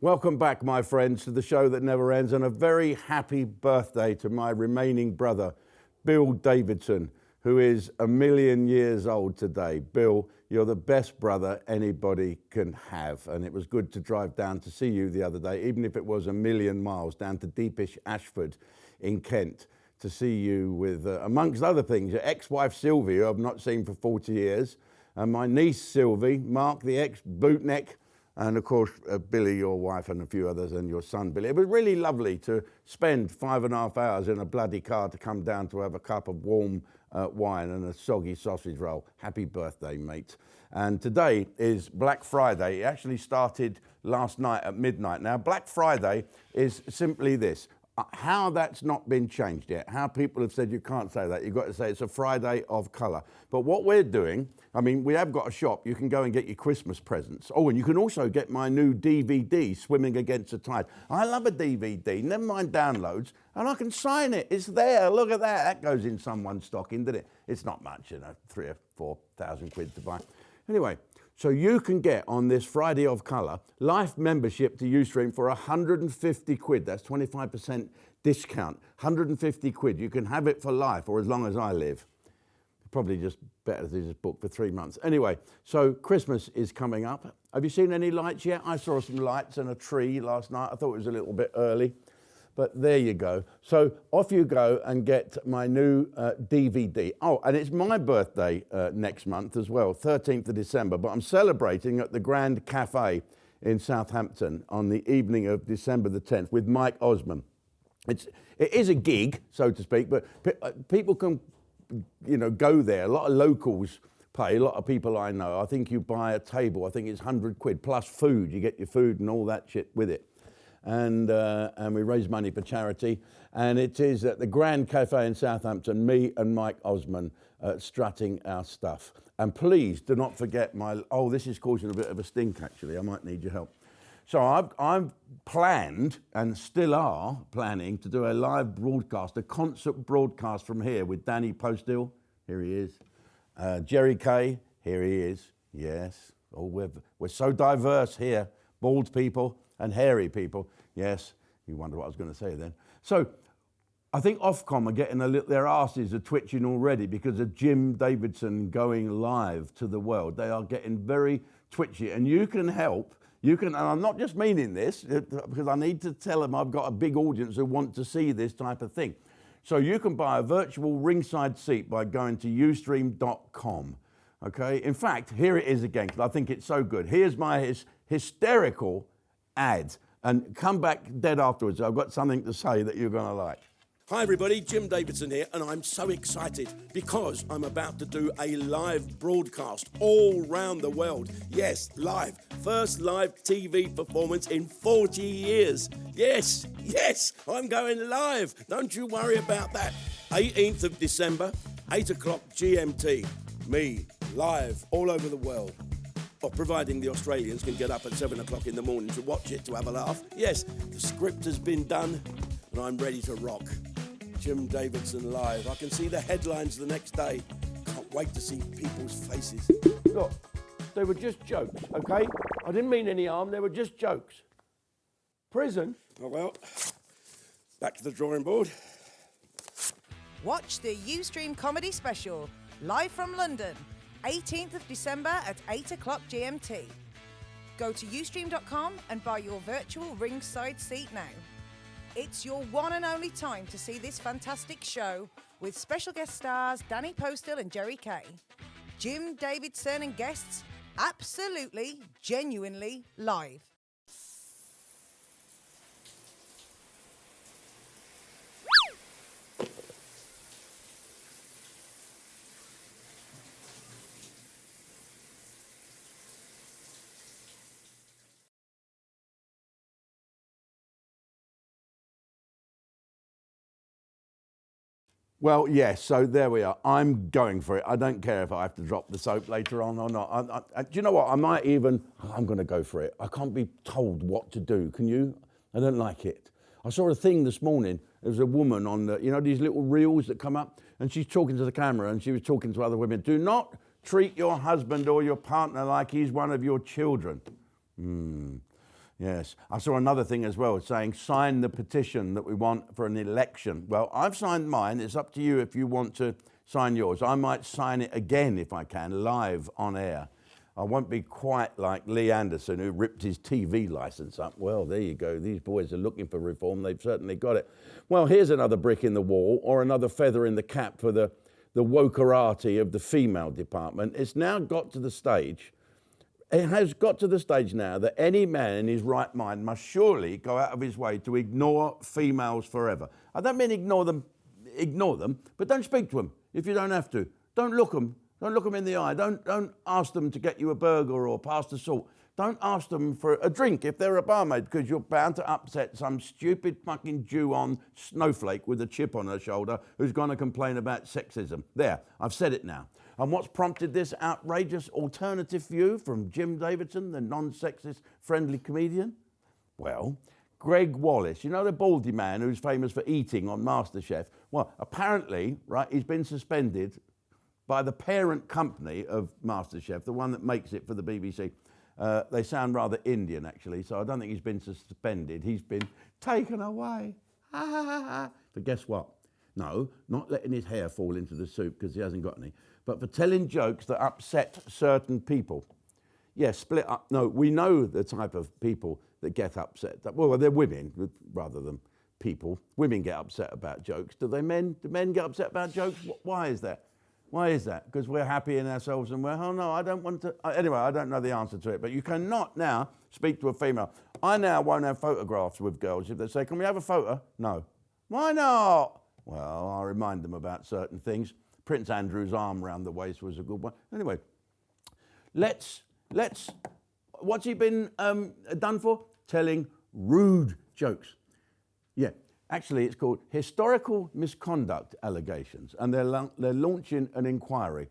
Welcome back, my friends, to the show that never ends, and a very happy birthday to my remaining brother, Bill Davidson, who is 1,000,000 years old today. Bill, you're the best brother anybody can have, and it was good to drive down to see you the other day, even if it was 1,000,000 miles down to deepish Ashford in Kent to see you with, amongst other things, your ex-wife Sylvie, who I've not seen for 40 years, and my niece Sylvie, Mark the ex-bootneck, and of course, Billy, your wife, and a few others, and your son, Billy. It was really lovely to spend 5.5 hours in a bloody car to come down to have a cup of warm wine and a soggy sausage roll. Happy birthday, mate. And today is Black Friday. It actually started last night at midnight. Now, Black Friday is simply this. How that's not been changed yet, how people have said you can't say that, you've got to say it's a Friday of colour. But what we're doing, I mean, we have got a shop, you can go and get your Christmas presents. Oh, and you can also get my new DVD, Swimming Against the Tide. I love a DVD, never mind downloads, and I can sign it, it's there, look at that. That goes in someone's stocking, doesn't it? It's not much, you know, 3,000 or 4,000 quid to buy. Anyway, so you can get on this Friday of Colour life membership to Ustream for 150 quid. That's 25% discount. 150 quid. You can have it for life or as long as I live. Probably just better to just book for 3 months. Anyway, so Christmas is coming up. Have you seen any lights yet? I saw some lights and a tree last night. I thought it was a little bit early. But there you go. So off you go and get my new DVD. Oh, and it's my birthday next month as well, 13th of December. But I'm celebrating at the Grand Cafe in Southampton on the evening of December the 10th with Mike Osmond. It is a gig, so to speak, but people can, you know, go there. A lot of locals pay, a lot of people I know. I think you buy a table, I think it's 100 quid, plus food. You get your food and all that shit with it. And we raise money for charity. And it is at the Grand Cafe in Southampton, me and Mike Osmond strutting our stuff. And please do not forget oh, this is causing a bit of a stink actually, I might need your help. So I've planned, and still are planning, to do a live broadcast, a concert broadcast from here with Danny Postil, here he is, Jerry Kay, here he is, yes. Oh, we're so diverse here, bald people, and hairy people. Yes, you wonder what I was going to say then. So I think Ofcom are getting their asses are twitching already because of Jim Davidson going live to the world. They are getting very twitchy, and you can help. And I'm not just meaning this, because I need to tell them I've got a big audience who want to see this type of thing. So you can buy a virtual ringside seat by going to ustream.com. Okay? In fact, here it is again, because I think it's so good. Here's my hysterical ad, and come back dead afterwards. I've got something to say that you're going to like. Hi everybody, Jim Davidson here, and I'm so excited because I'm about to do a live broadcast all round the world. Yes, live. First live TV performance in 40 years. Yes, I'm going live. Don't you worry about that. 18th of December, 8 o'clock GMT. Me, live, all over the world. Or providing the Australians can get up at 7 o'clock in the morning to watch it, to have a laugh. Yes, the script has been done, and I'm ready to rock. Jim Davidson live. I can see the headlines the next day. Can't wait to see people's faces. Look, they were just jokes, okay? I didn't mean any harm, they were just jokes. Prison? Oh well, back to the drawing board. Watch the Ustream Comedy Special, live from London, 18th of December at 8 o'clock GMT. Go to ustream.com and buy your virtual ringside seat now. It's your one and only time to see this fantastic show with special guest stars Danny Postil and Jerry Kay. Jim Davidson and guests, absolutely, genuinely live. Well, yes, so there we are. I'm going for it. I don't care if I have to drop the soap later on or not. Do you know what? I'm going to go for it. I can't be told what to do. Can you? I don't like it. I saw a thing this morning. There was a woman on the, you know, these little reels that come up, and she's talking to the camera, and she was talking to other women. Do not treat your husband or your partner like he's one of your children. Yes. I saw another thing as well, saying sign the petition that we want for an election. Well, I've signed mine. It's up to you if you want to sign yours. I might sign it again if I can, live on air. I won't be quite like Lee Anderson, who ripped his TV license up. Well, there you go. These boys are looking for reform. They've certainly got it. Well, here's another brick in the wall, or another feather in the cap for the wokerati of the female department. It's now got to the stage, it has got to the stage now that any man in his right mind must surely go out of his way to ignore females forever. I don't mean ignore them, but don't speak to them if you don't have to. Don't look them in the eye. Don't ask them to get you a burger or pass the salt. Don't ask them for a drink if they're a barmaid, because you're bound to upset some stupid fucking Jew-on snowflake with a chip on her shoulder who's going to complain about sexism. There, I've said it now. And what's prompted this outrageous alternative view from Jim Davidson, the non-sexist friendly comedian? Well, Gregg Wallace, you know the baldy man who's famous for eating on MasterChef? Well, apparently, right, he's been suspended by the parent company of MasterChef, the one that makes it for the BBC. They sound rather Indian, actually, so I don't think he's been suspended. He's been taken away. But guess what? No, not letting his hair fall into the soup because he hasn't got any, but for telling jokes that upset certain people. Yes, split up. No, we know the type of people that get upset. Well, they're women rather than people. Women get upset about jokes. Do men get upset about jokes? Why is that? Why is that? Because we're happy in ourselves and we're, oh no, I don't want to. Anyway, I don't know the answer to it, but you cannot now speak to a female. I now won't have photographs with girls. If they say, can we have a photo? No. Why not? Well, I'll remind them about certain things. Prince Andrew's arm around the waist was a good one. Anyway, let's, what's he been done for? Telling rude jokes. Yeah. Actually, it's called historical misconduct allegations, and they're launching an inquiry.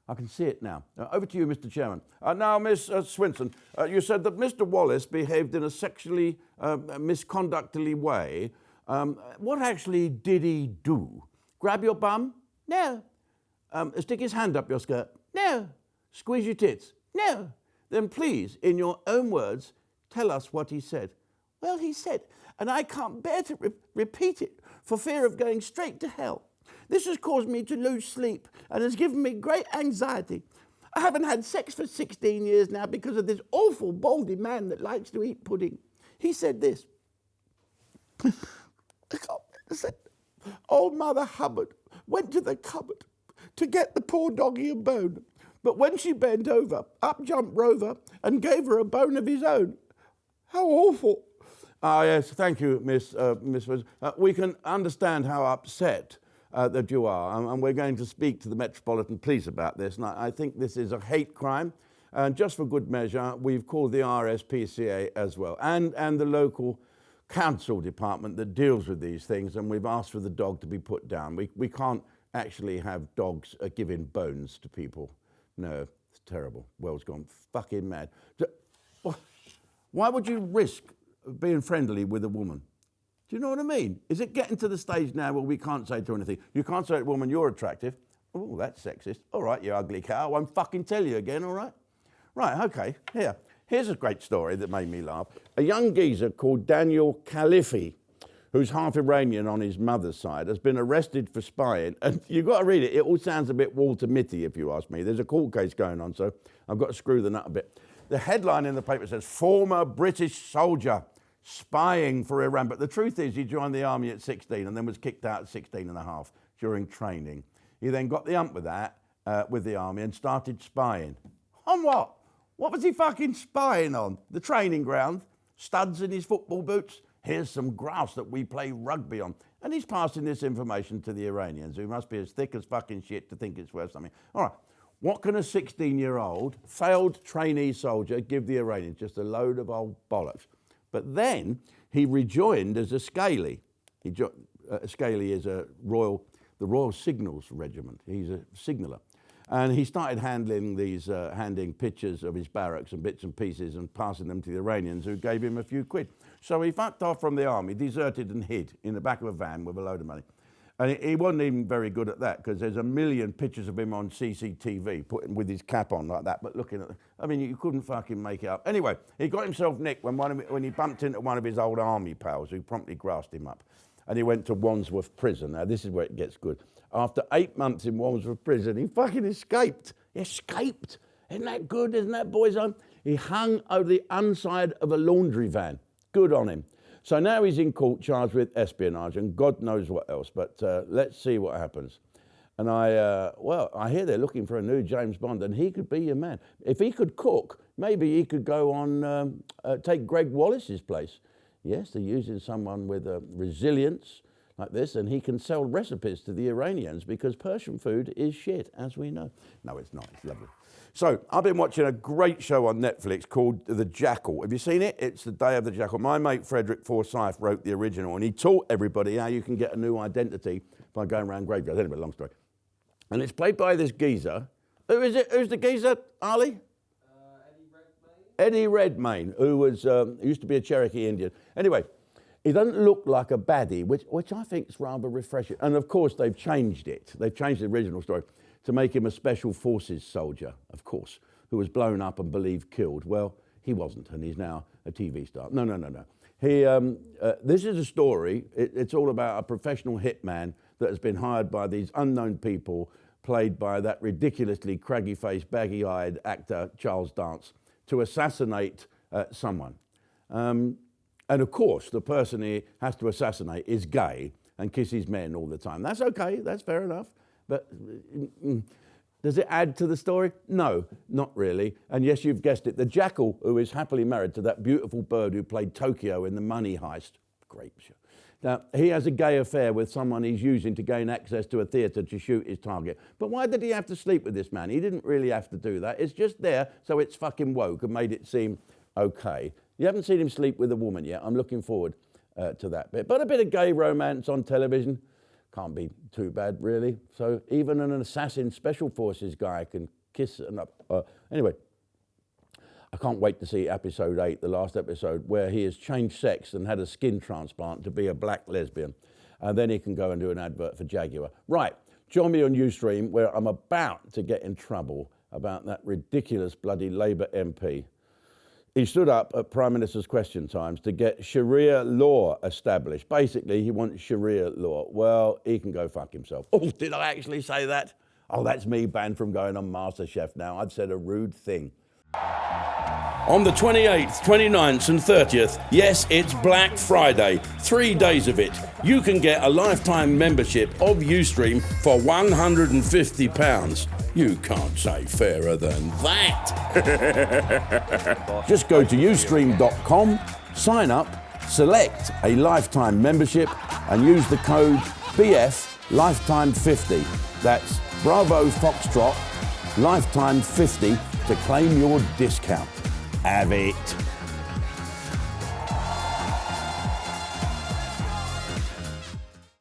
I can see it now. Over to you, Mr. Chairman. Now, Miss Swinson, you said that Mr. Wallace behaved in a sexually misconductly way. What actually did he do? Grab your bum? No. Stick his hand up your skirt? No. Squeeze your tits? No. Then please, in your own words, tell us what he said. Well, he said, and I can't bear to repeat it for fear of going straight to hell. This has caused me to lose sleep and has given me great anxiety. I haven't had sex for 16 years now because of this awful baldy man that likes to eat pudding. He said this. Old Mother Hubbard went to the cupboard to get the poor doggy a bone. But when she bent over, up jumped Rover and gave her a bone of his own. How awful. Yes, thank you, Miss Wilson. We can understand how upset that you are, and we're going to speak to the Metropolitan Police about this. And I think this is a hate crime, and just for good measure, we've called the RSPCA as well, and the local council department that deals with these things, and we've asked for the dog to be put down. We can't actually have dogs giving bones to people. No, it's terrible. World's gone fucking mad. Why would you risk being friendly with a woman? Do you know what I mean? Is it getting to the stage now where we can't say to her anything? You can't say to a woman, you're attractive. Oh, that's sexist. All right, you ugly cow. I won't fucking tell you again, all right? Right, okay, Here's a great story that made me laugh. A young geezer called Daniel Khalifi, who's half Iranian on his mother's side, has been arrested for spying. And you've got to read it. It all sounds a bit Walter Mitty, if you ask me. There's a court case going on, so I've got to screw the nut a bit. The headline in the paper says, former British soldier spying for Iran. But the truth is he joined the army at 16 and then was kicked out at 16 and a half during training. He then got the hump with that, with the army, and started spying. On what? What was he fucking spying on? The training ground? Studs in his football boots? Here's some grass that we play rugby on. And he's passing this information to the Iranians, who must be as thick as fucking shit to think it's worth something. All right. What can a 16-year-old failed trainee soldier give the Iranians? Just a load of old bollocks. But then he rejoined as a scaly. A scaly is the Royal Signals Regiment. He's a signaller. And he started handing pictures of his barracks and bits and pieces and passing them to the Iranians, who gave him a few quid. So he fucked off from the army, deserted and hid in the back of a van with a load of money. And he wasn't even very good at that, because there's a million pictures of him on CCTV, putting with his cap on like that, but looking at, you couldn't fucking make it up. Anyway, he got himself nicked when he bumped into one of his old army pals, who promptly grassed him up. And he went to Wandsworth Prison. Now, this is where it gets good. After 8 months in Wandsworth Prison, he fucking escaped. He escaped. Isn't that good? Isn't that boy's home? He hung over the inside of a laundry van. Good on him. So now he's in court charged with espionage and God knows what else, but let's see what happens. And I hear they're looking for a new James Bond, and he could be your man. If he could cook, maybe he could go on, take Gregg Wallace's place. Yes, they're using someone with resilience like this, and he can sell recipes to the Iranians, because Persian food is shit, as we know. No, it's not, it's lovely. So, I've been watching a great show on Netflix called The Jackal. Have you seen it? It's The Day of the Jackal. My mate Frederick Forsyth wrote the original, and he taught everybody how you can get a new identity by going around graveyards. Anyway, long story. And it's played by this geezer. Who is it? Who's the geezer, Ali? Eddie Redmayne, who was used to be a Cherokee Indian. Anyway, he doesn't look like a baddie, which I think is rather refreshing. And of course, they've changed it. They've changed the original story to make him a special forces soldier, of course, who was blown up and believed killed. Well, he wasn't, and he's now a TV star. No. This is a story. It's all about a professional hitman that has been hired by these unknown people, played by that ridiculously craggy-faced, baggy-eyed actor, Charles Dance, to assassinate someone. And of course, the person he has to assassinate is gay and kisses men all the time. That's okay, that's fair enough. But does it add to the story? No, not really. And yes, you've guessed it, the jackal, who is happily married to that beautiful bird who played Tokyo in the Money Heist. Great show. Now, he has a gay affair with someone he's using to gain access to a theatre to shoot his target. But why did he have to sleep with this man? He didn't really have to do that. It's just there, so it's fucking woke and made it seem okay. You haven't seen him sleep with a woman yet. I'm looking forward to that bit. But a bit of gay romance on television can't be too bad, really. So even an assassin special forces guy can kiss anyway, I can't wait to see episode 8, the last episode, where he has changed sex and had a skin transplant to be a black lesbian. And then he can go and do an advert for Jaguar. Right, join me on Ustream, where I'm about to get in trouble about that ridiculous bloody Labour MP. He stood up at Prime Minister's Question Times to get Sharia law established. Basically, he wants Sharia law. Well, he can go fuck himself. Oh, did I actually say that? Oh, that's me banned from going on MasterChef now. I've said a rude thing. On the 28th, 29th and 30th, yes, it's Black Friday, 3 days of it. You can get a lifetime membership of Ustream for £150. You can't say fairer than that. Just go to ustream.com, sign up, select a lifetime membership and use the code BF-Lifetime50. That's Bravo Foxtrot Lifetime 50 to claim your discount. Have it.